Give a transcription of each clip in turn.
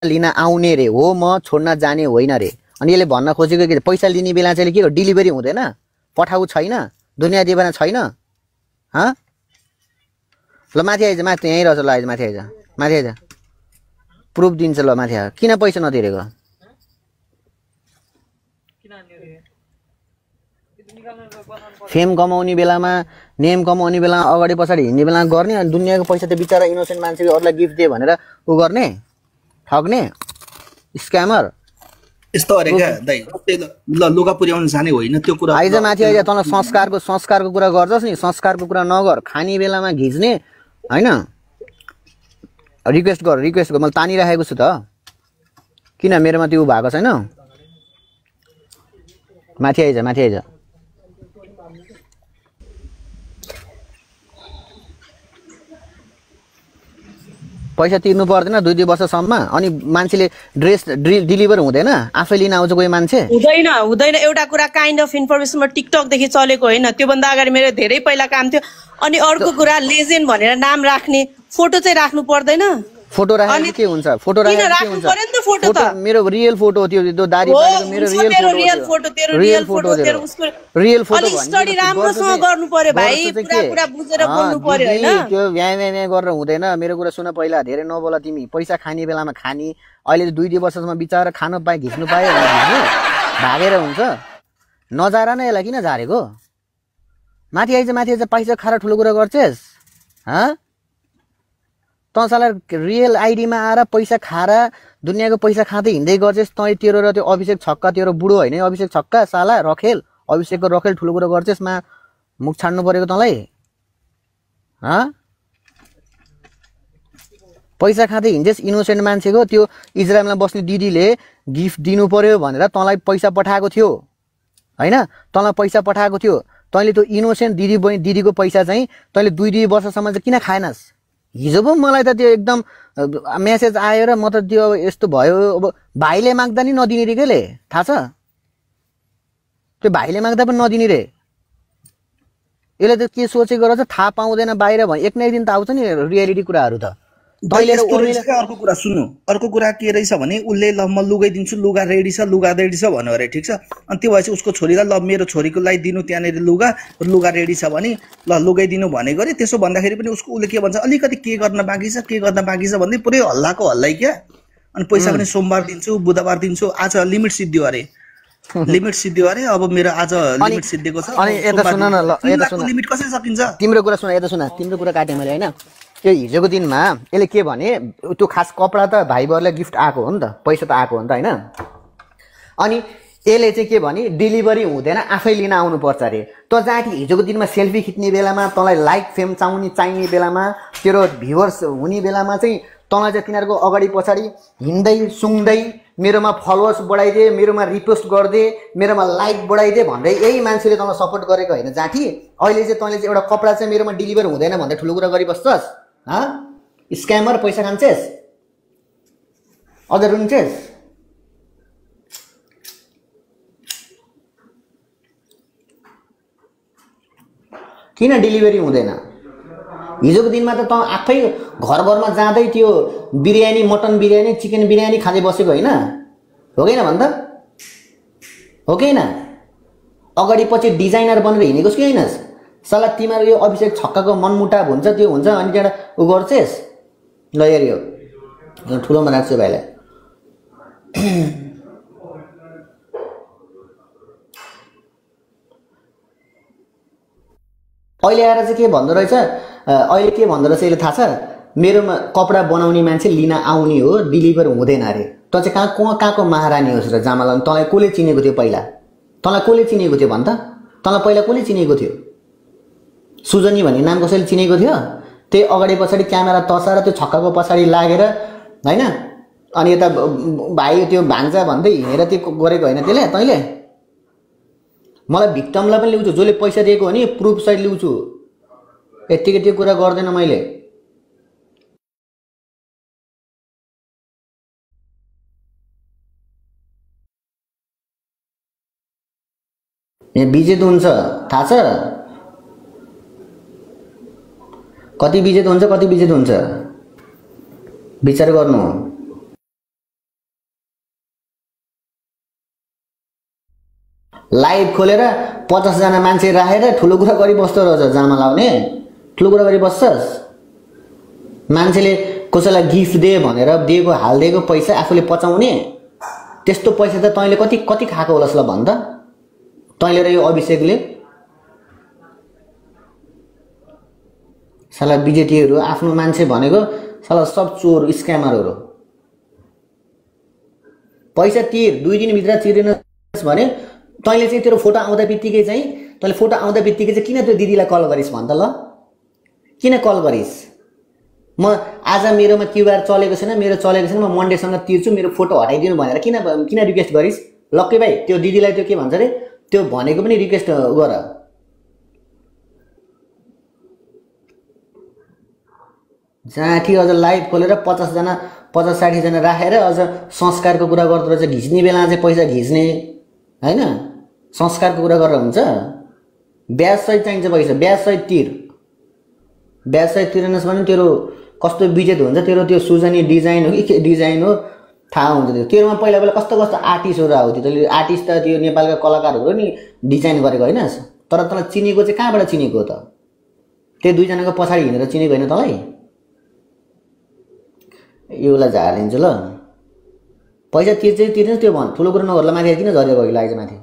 लिन आउने रे हो, म छोड्न जाने होइन रे। अनि यसले भन्न खोजेको के पैसा लिने बेला चाहिँ के हो, डेलिभरी हुँदैन, पठाउ छैन, दुनियाँ दिवाना छैन। ल माथि आइज, माथि यहीँ रहेछ। ल आइज, माथि आइज, माथि आइज, प्रुफ दिन्छ। ल माथि आयो, किन पैसा नतिरेको? फेम कमाउने बेलामा, नेम कमाउने बेलामा, अगाडि पछाडि हिँड्ने बेलामा गर्ने, अनि दुनियाँको पैसा त बिचरा इनोसेन्ट मान्छेले अरूलाई गिफ्ट दिए भनेर उ गर्ने, ठग्ने, स्क्यामर। यस्तो अरे क्या दाइ, ल लुगा पुर्याउन जाने होइन त्यो कुरा। आइज माथि आइज, तँलाई संस्कारको कुरा गर्छस् नि, संस्कारको कुरा नगर। खाने बेलामा घिच्ने होइन, रिक्वेस्ट गर, मैले तानिराखेको छु त, किन मेरोमा त्यो भएको छैन? माथि आइज, माथि आइज। पैसा तिर्नु पर्दैन 2-2 वर्षसम्म, अनि मान्छेले ड्रेस डेलिभर हुँदैन, आफै लिन आउँछ कोही मान्छे? हुँदैन। एउटा कुरा काइन्ड अफ इन्फर्मेसनमा टिकटकदेखि चलेको होइन, त्योभन्दा अगाडि मेरो धेरै पहिला काम थियो। अनि अर्को कुरा, लेजेन्ड भनेर नाम राख्ने, फोटो चाहिँ राख्नु पर्दैन। फोटो राखेर के हुन्छ? फोटो राखेर के हुन्छ? फोटो त मेरो रियल फोटो त्यो दाढी पालेको मेरो रियल फोटो, तेरो रियल फोटो अलि स्टडी राम्रोसँग गर्नु पर्यो भाइ, कुरा बुझेर बोल्नु पर्यो हैन? त्यो व्यायाम गरेर हुँदैन। मेरो कुरा सुन, पहिला धेरै नबोला तिमी। पैसा खाने बेलामा खानी, अहिले 2-2 वर्षसम्म बिचारा खान पाए, घिच्नु पाए भने भागेर हुन्छ। नजारा नै यसलाई किन झारेको? माथि आइज, माथि आइज, पैसा खाएर ठुलो कुरा गर्छेस्? तँ साला रियल आइडीमा आएर पैसा खाएर दुनियाँको पैसा खाँदै हिँड्दै गर्छेस्। तँ तेरो र त्यो अभिषेक छक्का, तेरो बुढो होइन अभिषेक छक्का, साला रखेल, अभिषेकको रखेल ठुलो कुरा गर्छेस्। मुख छाड्नु परेको तँलाई? पैसा खाँदै हिँड्छेस्, इनोसेन्ट मान्छेको। त्यो इजरायलमा बस्ने दिदीले गिफ्ट दिनु पर्यो भनेर तँलाई पैसा पठाएको थियो होइन? तँलाई पैसा पठाएको थियो, तैँले त्यो इनोसेन्ट दिदीको पैसा चाहिँ तैँले 2-2 वर्षसम्म चाहिँ किन खाएनस्? हिजो पो मलाई त त्यो एकदम मेसेज आयो र म त त्यो यस्तो भयो। अब भाइले माग्दा नि नदिने रे, केले थाहा छ? त्यो भाइले माग्दा पनि नदिने रे। यसले त के सोचेको रहेछ थाहा पाउँदैन बाहिर भने एक न एक दिन त आउँछ नि रियालिटी कुराहरू त। अर्को कुरा सुन्नु, अर्को कुरा के रहेछ भने उसले ल म लुगाइदिन्छु, लुगा रेडी छ भन्यो अरे, ठिक छ। अनि त्यो भएपछि उसको छोरीलाई ल मेरो छोरीको लागि दिनु त्यहाँनिर लुगा रेडी छ भने ल लुगाइदिनु भनेको अरे। त्यसो भन्दाखेरि पनि उसले के भन्छ, अलिकति के गर्न बाँकी छ भन्दै पुरै हल्लाको हल्लाइ क्या। अनि पैसा पनि सोमबार दिन्छु, बुधबार दिन्छु, आज लिमिट सिद्धियो अरे, अब मेरो आज लिमिट सिद्धिएको छ। अनि यता सुन न, ल यता सुन, लिमिट कसरी सकिन्छ? तिम्रो कुरा सुन, यता सुन, तिम्रो कुरा काटेँ मैले होइन? त्यो हिजोको दिनमा यसले के भने, त्यो खास कपडा त भाइबरलाई गिफ्ट आएको हो नि त, पैसा त आएको हो नि त होइन? अनि यसले चाहिँ के भने, डेलिभरी हुँदैन, आफै लिन आउनुपर्छ अरे। त जाँटी हिजोको दिनमा सेल्फी खिच्ने बेलामा, तँलाई लाइक फेम चाहिने बेलामा, तेरो भ्युवर्स हुने बेलामा चाहिँ तँलाई चाहिँ तिनीहरूको अगाडि पछाडि हिँड्दै सुँग्दै मेरोमा फलोवर्स बढाइदे, मेरोमा रिपोस्ट गरिदे, मेरोमा लाइक बढाइदे भन्दै यही मान्छेले तँलाई सपोर्ट गरेको होइन जाँटी? अहिले चाहिँ तैँले चाहिँ एउटा कपडा चाहिँ मेरोमा डेलिभर हुँदैन भन्दै ठुलो कुरा गरिबस्छस्? स्क्यामर, पैसा खान्छेस्, अझ रुन्छेस्? किन डेलिभरी हुँदैन? हिजोको दिनमा त तँ आफै घरमा जाँदै त्यो बिरयानी, मटन बिरयानी, चिकन बिरयानी खाँदै बसेको होइन? हो कि होइन भन् त? हो कि होइन? अगाडि पछि डिजाइनर बनेर हिँडेकोस् कि होइनस्? साला तिमीहरू यो अभिषेक छक्काको मनमुटाव हुन्छ, त्यो हुन्छ, अनि त्यहाँ उ गर्छेस्। ल हेर यो ठुलोमा राख्छु भाइलाई। अहिले आएर चाहिँ के भन्दो रहेछ, यसले थाहा छ? मेरोमा कपडा बनाउने मान्छे लिन आउने हो, डेलिभर हुँदैन अरे। तँ चाहिँ कहाँको महारानी होस् र जामाला? तँलाई कसले चिनेको थियो पहिला? तँलाई कसले चिनेको थियो भन् त? तँलाई पहिला कसले चिनेको थियो? सुजनी भन्ने नाम कसैले चिनेको थियो? त्यही अगाडि पछाडि क्यामेरा तसाएर त्यो छक्काको पछाडि लागेर होइन? अनि यता भाइ त्यो भान्जा भन्दै हिँडेर त्यो गरेको होइन त्यसले? तैँले मलाई भिक्टमलाई पनि ल्याउँछु, जसले पैसा दिएको हो नि प्रुफ सहित ल्याउँछु। यत्तिकै त्यो कुरा गर्दैन मैले। यहाँ बिजेत हुन्छ थाहा छ? कति बिजेत हुन्छ विचार गर्नु। लाइभ खोलेर 50 जना मान्छे राखेर ठुलो कुरा गरी बस्दो रहेछ जामा लाउने ठुलो कुरा गरी बस्छस् मान्छेले कसैलाई गिफ्ट दे भनेर दिएको हाल्दिएको पैसा आफूले पचाउने त्यस्तो पैसा त तैँले कति कति खाएको होलास् ल भन त तैँले र यो अभिषेकले साला बिजेटीहरू आफ्नो मान्छे भनेको साला सब चोर स्क्यामरहरू पैसा तिर 2 दिनभित्र तिरेनस् भने तैँले चाहिँ तेरो फोटो आउँदा बित्तिकै चाहिँ तैँले फोटो आउँदा बित्तिकै चाहिँ किन त्यो दिदीलाई कल गरिस् भन त ल किन कल गरिस् म आज मेरोमा क्युआर चलेको छैन मेरो चलेको छैन म मन्डेसँग तिर्छु मेरो फोटो हटाइदिनु भनेर किन रिक्वेस्ट गरिस् लक्के भाइ त्यो दिदीलाई त्यो के भन्छ रे त्यो भनेको पनि रिक्वेस्ट गर जाठी अझ लाइभ खोलेर 50 जना 50-60 जना राखेर अझ संस्कारको कुरा गर्दो रहेछ घिच्ने बेला चाहिँ पैसा घिच्ने हैन संस्कारको कुरा गरेर हुन्छ ब्याज सहित चाहिन्छ पैसा ब्याज सहित तिरेनस् भने तेरो कस्तो बिजेत हुन्छ तेरो त्यो सुजनी डिजाइन हो कि के डिजाइन हो थाहा हुन्छ तेरोमा पहिला कस्तो आर्टिस्टहरू आउँथ्यो तैँले आर्टिस्ट त त्यो नेपालका कलाकारहरू नि डिजाइन गरेको होइन तर तँलाई चिनेको चाहिँ कहाँबाट चिनेको हो त त्यो 2 जनाको पछाडि हिँडेर चिनेको होइन तँलाई योलाई झारिदिन्छु ल पैसा तिर्छ त्यो भन ठुलो कुरा नगर्ला माथि किन झरेको अहिले आइज माथि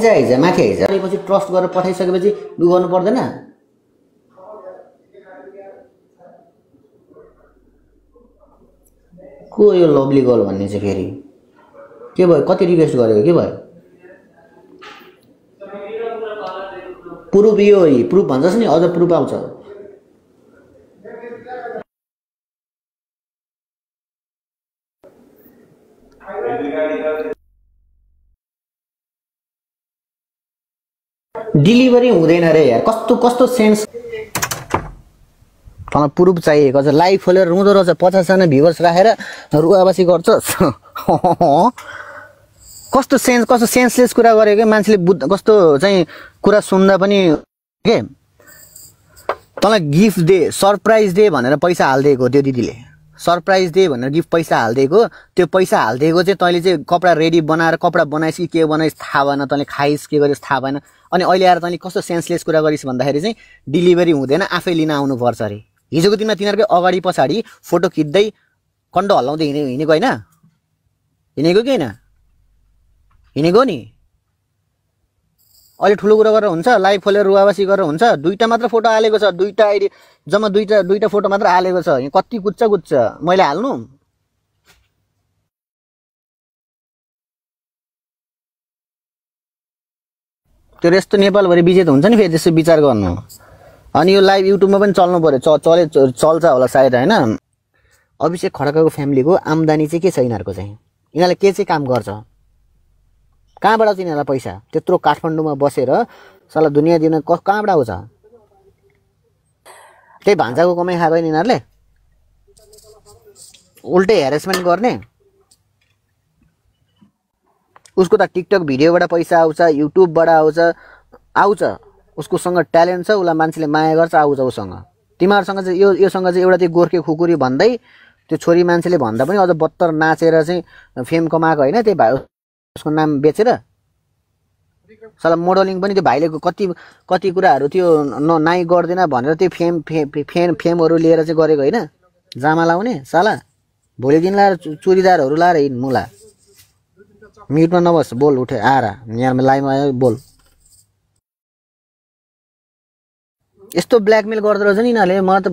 आइज माथि आइज पछि ट्रस्ट गरेर पठाइसकेपछि दु गर्नु पर्दैन को यो लभली गर्ल भन्ने चाहिँ फेरि के भयो कति रिक्वेस्ट गरेको के भयो प्रुफ यो प्रुफ भन्छस् नि अझ प्रुफ आउँछ डेलिभरी हुँदैन रे यार कस्तो सेन्स तँलाई प्रुफ चाहिएको छ लाइभ खोलेर रुँदो रहेछ 50 जना भ्युवर्स राखेर रुवाबासी गर्छस् कस्तो सेन्सलेस कुरा गरेको मान्छेले बुझ्दा कस्तो चाहिँ कुरा सुन्दा पनि के तँलाई गिफ्ट दे सरप्राइज दे भनेर पैसा हाल्दिएको त्यो दिदीले सरप्राइज दे भनेर गिफ्ट पैसा हाल्दिएको त्यो पैसा हाल्दिएको चाहिँ तैँले चाहिँ कपडा रेडी बनाएर कपडा बनाइस् कि के बनाइस् थाहा भएन तैँले खाइस् के गरिस् थाहा भएन अनि अहिले आएर तैँले कस्तो सेन्सलेस कुरा गरिस् भन्दाखेरि चाहिँ डेलिभरी हुँदैन आफै लिन आउनुपर्छ अरे हिजोको दिनमा तिनीहरूकै अगाडि पछाडि फोटो खिच्दै कन्डो हल्लाउँदै हिँडेको होइन हिँडेको कि होइन हिँडेको नि अहिले ठुलो कुरा गरेर हुन्छ लाइभ खोलेर रुवाबासी गरेर हुन्छ 2टा मात्र फोटो हालेको छ 2टा आइडी जम्मा 2टा फोटो मात्र हालेको छ कति गुच्छ मैले हाल्नु त्यो यस्तो नेपालभरि विजेत हुन्छ नि फेरि त्यसो विचार गर्नु अनि यो लाइभ युट्युबमा पनि चल्नु पर्यो चल्छ होला सायद हैन अभिषेक खड्काको फ्यामिलीको आम्दानी चाहिँ के छ यिनीहरूको चाहिँ यिनीहरूले के चाहिँ काम गर्छ कहाँबाट चाहिँ यिनीहरूलाई पैसा त्यत्रो काठमाडौँमा बसेर साला दुनियाँ दिन कहाँबाट आउँछ त्यही भान्साको कमाइ खाएको यिनीहरूले उल्टै हेरेसमेन्ट गर्ने उसको त टिकटक भिडियोबाट पैसा आउँछ युट्युबबाट आउँछ उसकोसँग ट्यालेन्ट छ उसलाई मान्छेले माया गर्छ आउँछ उसँग तिमीहरूसँग चाहिँ योसँग चाहिँ एउटा त्यो गोर्खे खुकुरी भन्दै त्यो छोरी मान्छेले भन्दा पनि अझ बत्तर नाचेर चाहिँ फेम कमाएको होइन त्यही भाइ उसको नाम बेचेर साला मोडलिङ पनि त्यो भाइले कति कुराहरू त्यो नाइ गर्दैन भनेर त्यो फेमहरू लिएर चाहिँ गरेको होइन जामा लाउने साला भोलि दिन लाएर चुरीदारहरू लाएर हिँड मुला म्युटमा नबस् बोल उठे आएर यहाँमा लाइभमा आयो बोल यस्तो ब्ल्याकमेल गर्दो रहेछ नि यिनीहरूले मलाई त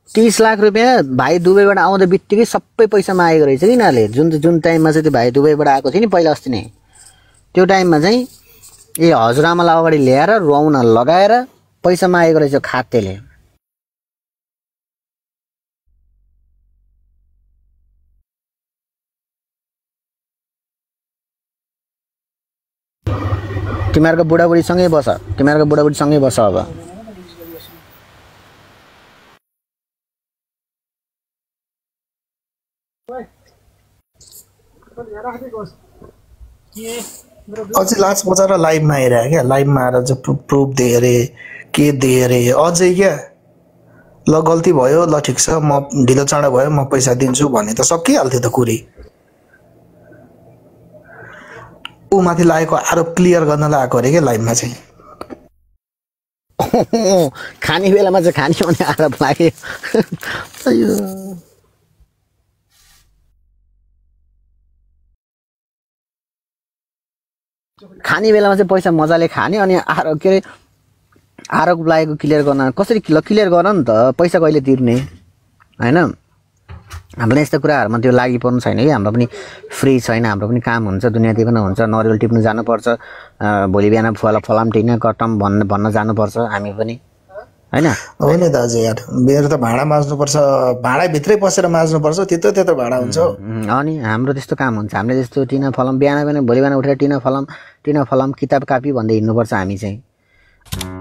30 लाख रुपियाँ भाइ दुबईबाट आउँदा बित्तिकै सबै पैसा मागेको रहेछ कि यिनीहरूले जुन टाइममा चाहिँ त्यो भाइ दुबईबाट आएको थियो नि पहिला अस्ति नै त्यो टाइममा चाहिँ ए हजुरआमालाई अगाडि ल्याएर रुवाउन लगाएर पैसा मागेको रहेछ खातेले तिमीहरूको बुढाबुढीसँगै बस अब अझै लास्ट बजार लाइभमा आइरह्यो क्या लाइभमा आएर चाहिँ प्रुफ दिए अरे के दिए रे अझै क्या ल गल्ती भयो ल ठिक छ म ढिलो चाँडो भयो म पैसा दिन्छु भने त सकिहाल्थ्यो त कुरी ऊ माथि लागेको आरोप क्लियर गर्न लागेको अरे क्या लाइभमा चाहिँ खाने बेलामा चाहिँ खाने भने आरोप लाग्यो खाने बेलामा चाहिँ पैसा मजाले खाने अनि के अरे आरोप लागेको क्लियर गर्न कसरी क्लियर गर नि त पैसा कहिले तिर्ने होइन हामीलाई यस्तो कुराहरूमा त्यो लागि पर्नु छैन कि हाम्रो पनि फ्री छैन हाम्रो पनि काम हुन्छ दुनियाँतिर पनि हुन्छ नरिवल टिप्नु जानुपर्छ भोलि बिहान फलाम टिप्न कटम भन्न जानुपर्छ हामी पनि होइन हो नि दाजु यार मेरो त भाँडा माझ्नुपर्छ भाँडाभित्रै पसेर माझ्नुपर्छ त्यत्रो भाँडा हुन्छ अनि हाम्रो त्यस्तो काम हुन्छ हामीले त्यस्तो टिना फलाम बिहान भोलि बिहान उठेर टिना फलाम किताब कापी भन्दै हिँड्नुपर्छ हामी चाहिँ